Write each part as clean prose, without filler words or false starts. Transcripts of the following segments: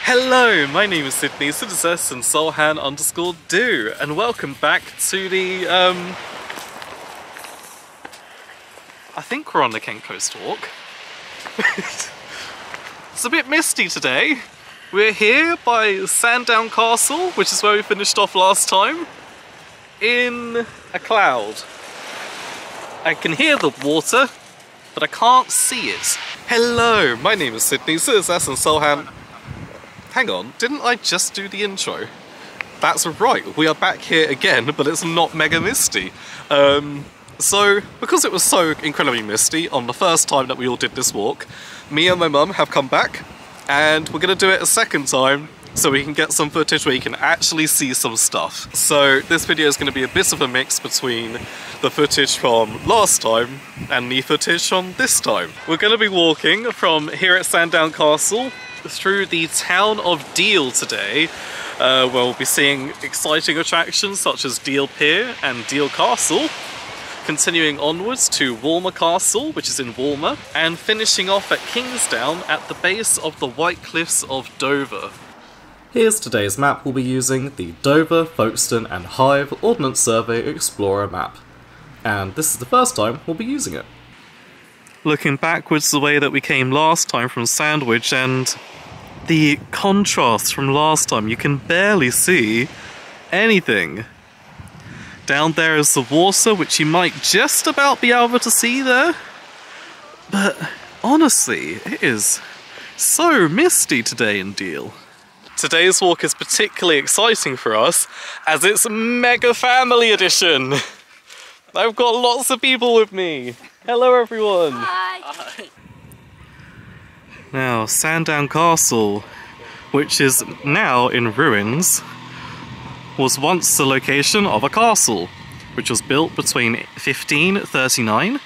Hello, my name is Sidders and Solhan_do, and welcome back to the, I think we're on the Kent Coast Walk. It's a bit misty today. We're here by Sandown Castle, which is where we finished off last time, in a cloud. I can hear the water, but I can't see it. Hello, my name is Sidders and Solhan. Hang on, didn't I just do the intro? That's right, we are back here again, but it's not mega misty. So, because it was so incredibly misty on the first time that we all did this walk, me and my mum have come back, and we're gonna do it a second time, so we can get some footage where you can actually see some stuff. So this video is gonna be a bit of a mix between the footage from last time and the footage from this time. We're gonna be walking from here at Sandown Castle through the town of Deal today, where we'll be seeing exciting attractions such as Deal Pier and Deal Castle, continuing onwards to Walmer Castle, which is in Walmer, and finishing off at Kingsdown at the base of the White Cliffs of Dover. Here's today's map. We'll be using the Dover, Folkestone and Hythe Ordnance Survey Explorer map, and this is the first time we'll be using it. Looking backwards the way that we came last time from Sandwich, and the contrast from last time, you can barely see anything. Down there is the water, which you might just about be able to see there. But honestly, it is so misty today in Deal. Today's walk is particularly exciting for us, as it's Mega Family Edition. I've got lots of people with me. Hello everyone! Hi! Hi. Now, Sandown Castle, which is now in ruins, was once the location of a castle, which was built between 1539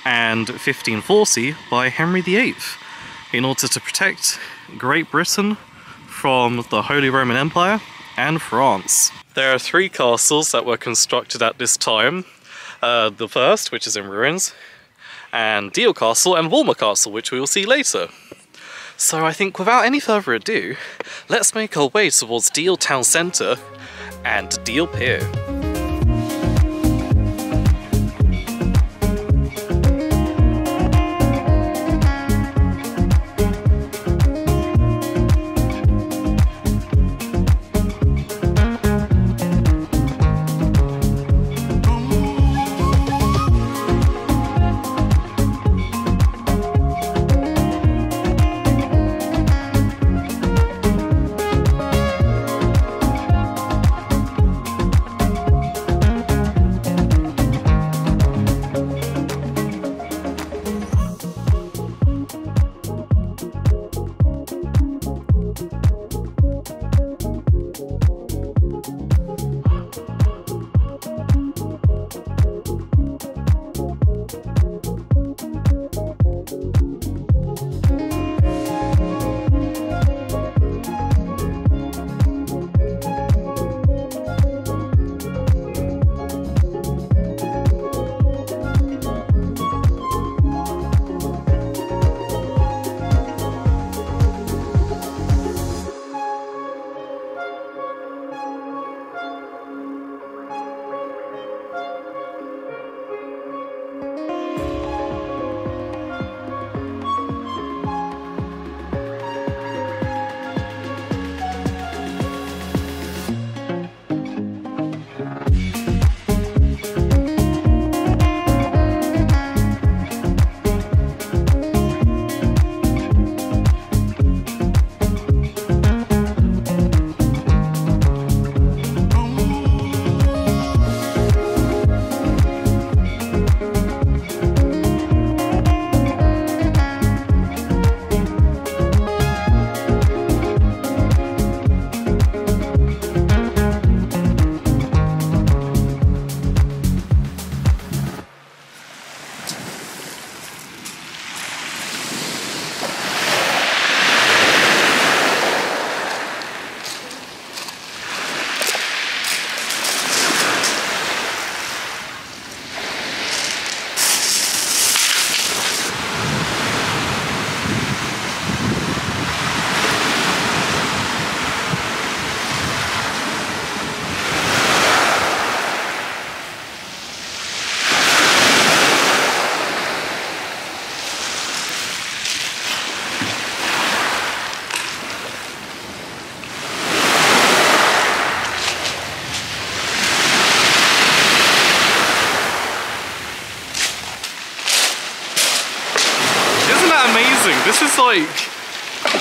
and 1540 by Henry VIII in order to protect Great Britain from the Holy Roman Empire and France. There are 3 castles that were constructed at this time. The first, which is in ruins, and Deal Castle and Walmer Castle, which we will see later. So I think without any further ado, let's make our way towards Deal Town Centre and Deal Pier.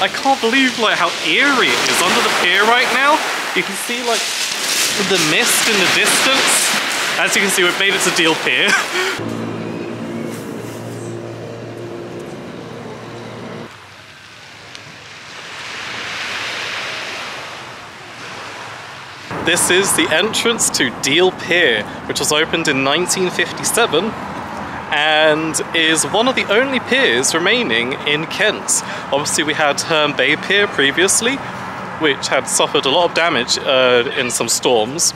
I can't believe like how eerie it is under the pier right now. You can see like the mist in the distance. As you can see, we've made it to Deal Pier. This is the entrance to Deal Pier, which was opened in 1957 and is one of the only piers remaining in Kent. Obviously we had Herne Bay Pier previously, which had suffered a lot of damage in some storms,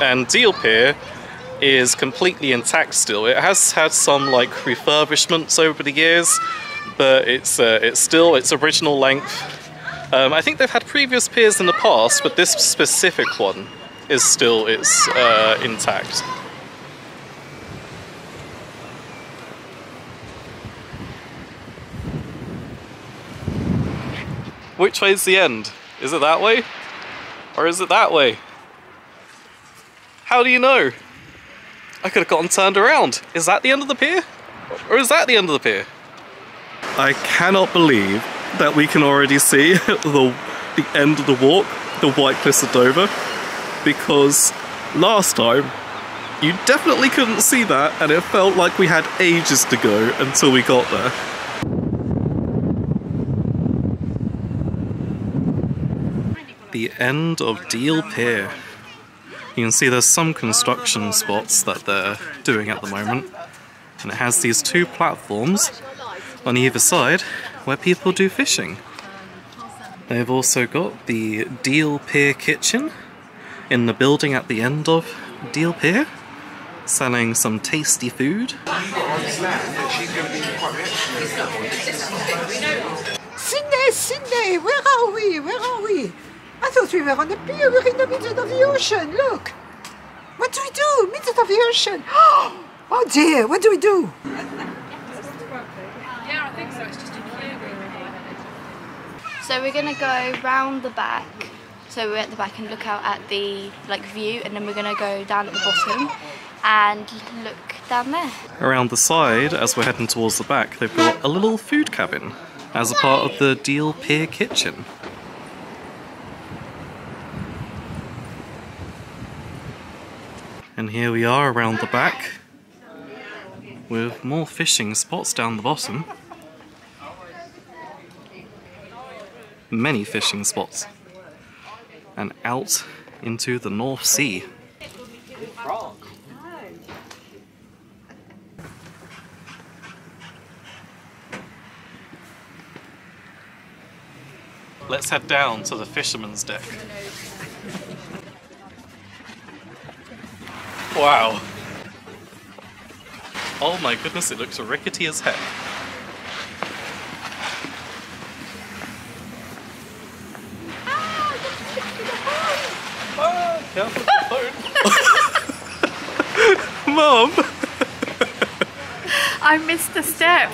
and Deal Pier is completely intact still. It has had some like refurbishments over the years, but it's still its original length. I think they've had previous piers in the past, but this specific one is still intact. Which way's the end? Is it that way? Or is it that way? How do you know? I could have gotten turned around. Is that the end of the pier? Or is that the end of the pier? I cannot believe that we can already see the end of the walk, the White Cliffs of Dover, because last time you definitely couldn't see that and it felt like we had ages to go until we got there. The end of Deal Pier. You can see there's some construction spots that they're doing at the moment, and it has these two platforms on either side where people do fishing. They've also got the Deal Pier kitchen in the building at the end of Deal Pier, selling some tasty food. Sydney, where are we? Where are we? I thought we were on the pier, we're in the middle of the ocean, look! What do we do? Middle of the ocean! Oh dear, what do we do? Yeah, I think so. It's just a queue. So we're gonna go round the back. So we're at the back and look out at the view, and then we're gonna go down at the bottom and look down there. Around the side, as we're heading towards the back, they've got a little food cabin as a part of the Deal Pier kitchen. And here we are around the back with more fishing spots down the bottom. Many fishing spots. And out into the North Sea. Let's head down to the fisherman's deck. Wow. Oh my goodness, it looks rickety as heck. Ah, careful with the phone. Mom! I missed a step.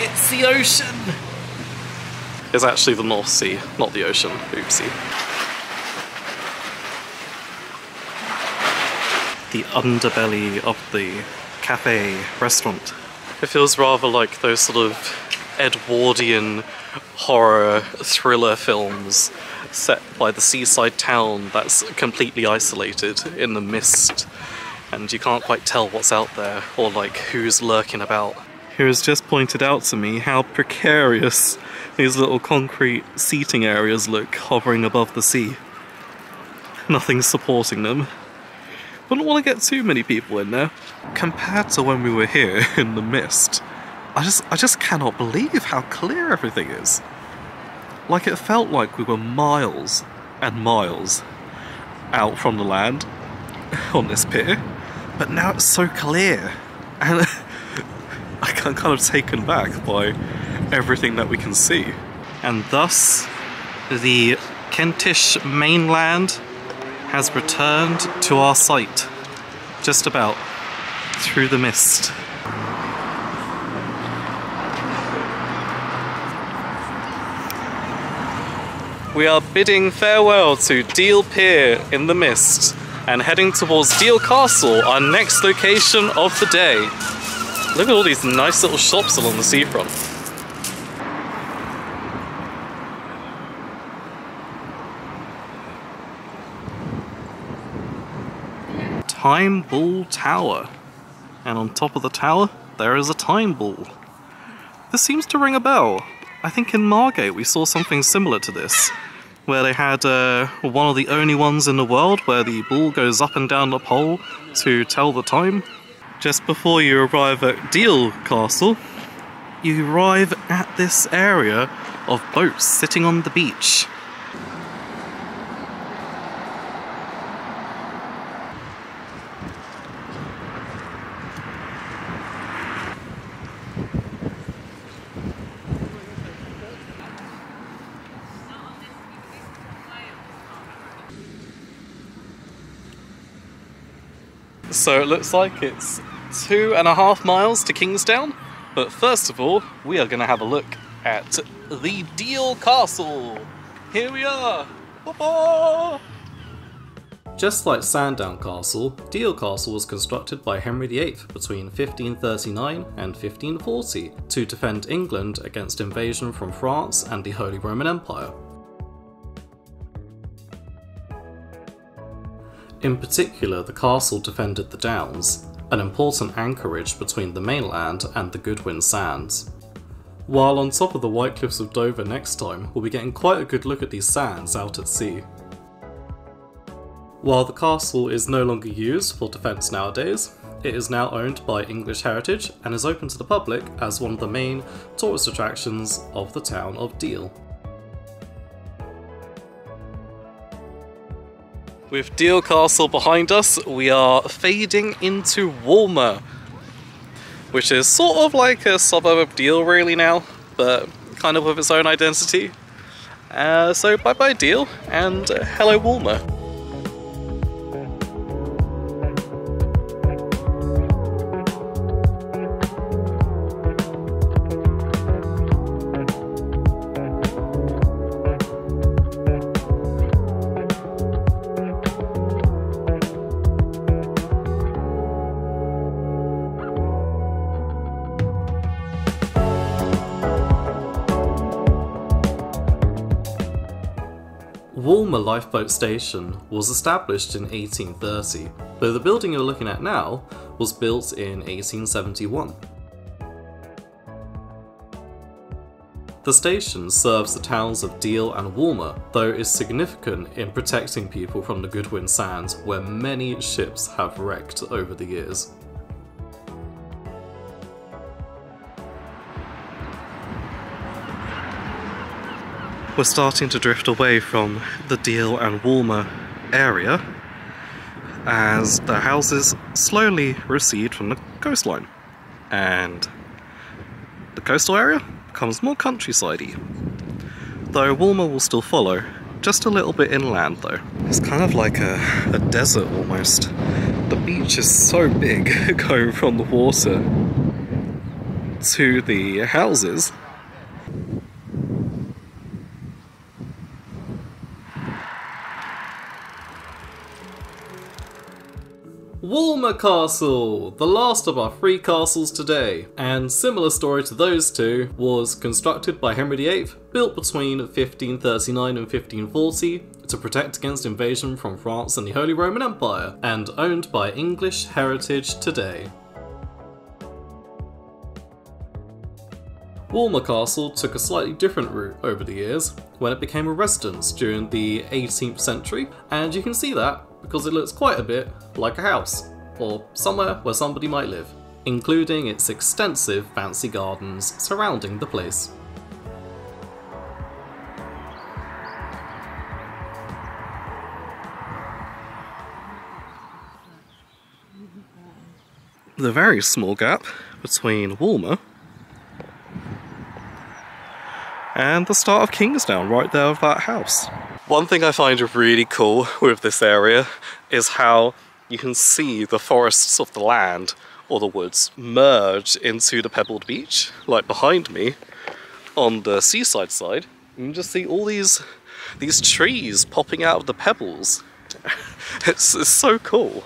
It's the ocean! It's actually the North Sea, not the ocean. Oopsie. The underbelly of the cafe restaurant. It feels rather like those sort of Edwardian horror thriller films set by the seaside town that's completely isolated in the mist, and you can't quite tell what's out there or like who's lurking about. Who has just pointed out to me how precarious these little concrete seating areas look hovering above the sea. Nothing's supporting them. Wouldn't want to get too many people in there. Compared to when we were here in the mist, I just cannot believe how clear everything is. Like, it felt like we were miles and miles out from the land on this pier, but now it's so clear, and I'm kind of taken back by everything that we can see. And thus, the Kentish mainland has returned to our sight, just about, through the mist. We are bidding farewell to Deal Pier in the mist and heading towards Deal Castle, our next location of the day. Look at all these nice little shops along the seafront. Time Ball Tower. And on top of the tower, there is a time ball. This seems to ring a bell. I think in Margate we saw something similar to this, where they had one of the only ones in the world where the ball goes up and down the pole to tell the time. Just before you arrive at Deal Castle, you arrive at this area of boats sitting on the beach. So it looks like it's 2.5 miles to Kingsdown, but first of all, we are going to have a look at the Deal Castle. Here we are! Ba-ba! Just like Sandown Castle, Deal Castle was constructed by Henry VIII between 1539 and 1540 to defend England against invasion from France and the Holy Roman Empire. In particular, the castle defended the Downs, an important anchorage between the mainland and the Goodwin Sands. While on top of the White Cliffs of Dover next time, we'll be getting quite a good look at these sands out at sea. While the castle is no longer used for defence nowadays, it is now owned by English Heritage and is open to the public as one of the main tourist attractions of the town of Deal. With Deal Castle behind us, we are fading into Walmer, which is sort of like a suburb of Deal really now, but kind of with its own identity. So bye bye Deal, and hello Walmer. Walmer Lifeboat Station was established in 1830, but the building you're looking at now was built in 1871. The station serves the towns of Deal and Walmer, though is significant in protecting people from the Goodwin Sands, where many ships have wrecked over the years. We're starting to drift away from the Deal and Walmer area as the houses slowly recede from the coastline, and the coastal area becomes more countryside-y. Though Walmer will still follow, just a little bit inland though. It's kind of like a desert almost. The beach is so big going from the water to the houses. Walmer Castle, the last of our 3 castles today, and similar story to those two, was constructed by Henry VIII, built between 1539 and 1540 to protect against invasion from France and the Holy Roman Empire, and owned by English Heritage today. Walmer Castle took a slightly different route over the years, when it became a residence during the 18th century, and you can see that because it looks quite a bit like a house, or somewhere where somebody might live, including its extensive fancy gardens surrounding the place. The very small gap between Walmer and the start of Kingsdown, right there with that house. One thing I find really cool with this area is how you can see the forests of the land, or the woods, merge into the pebbled beach. Like behind me, on the seaside side, you can just see all these these trees popping out of the pebbles. It's so cool.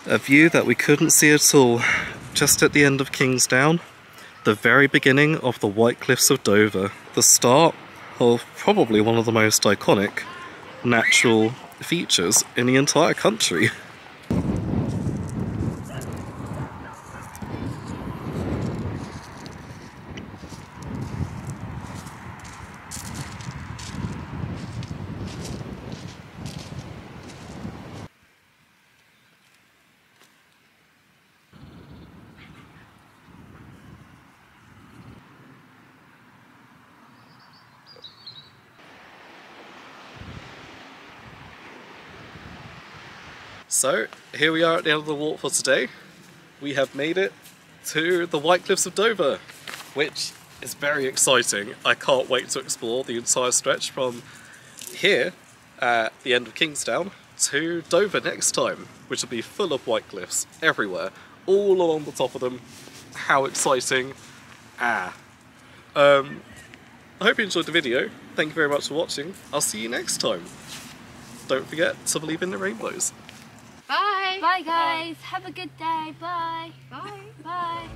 A view that we couldn't see at all, just at the end of Kingsdown, the very beginning of the White Cliffs of Dover, the start of probably one of the most iconic natural features in the entire country. So, here we are at the end of the walk for today. We have made it to the White Cliffs of Dover, which is very exciting. I can't wait to explore the entire stretch from here at the end of Kingsdown to Dover next time, which will be full of white cliffs everywhere, all along the top of them. How exciting. I hope you enjoyed the video. Thank you very much for watching. I'll see you next time. Don't forget to believe in the rainbows. Bye. Bye guys. Have a good day. Bye. Bye. Bye.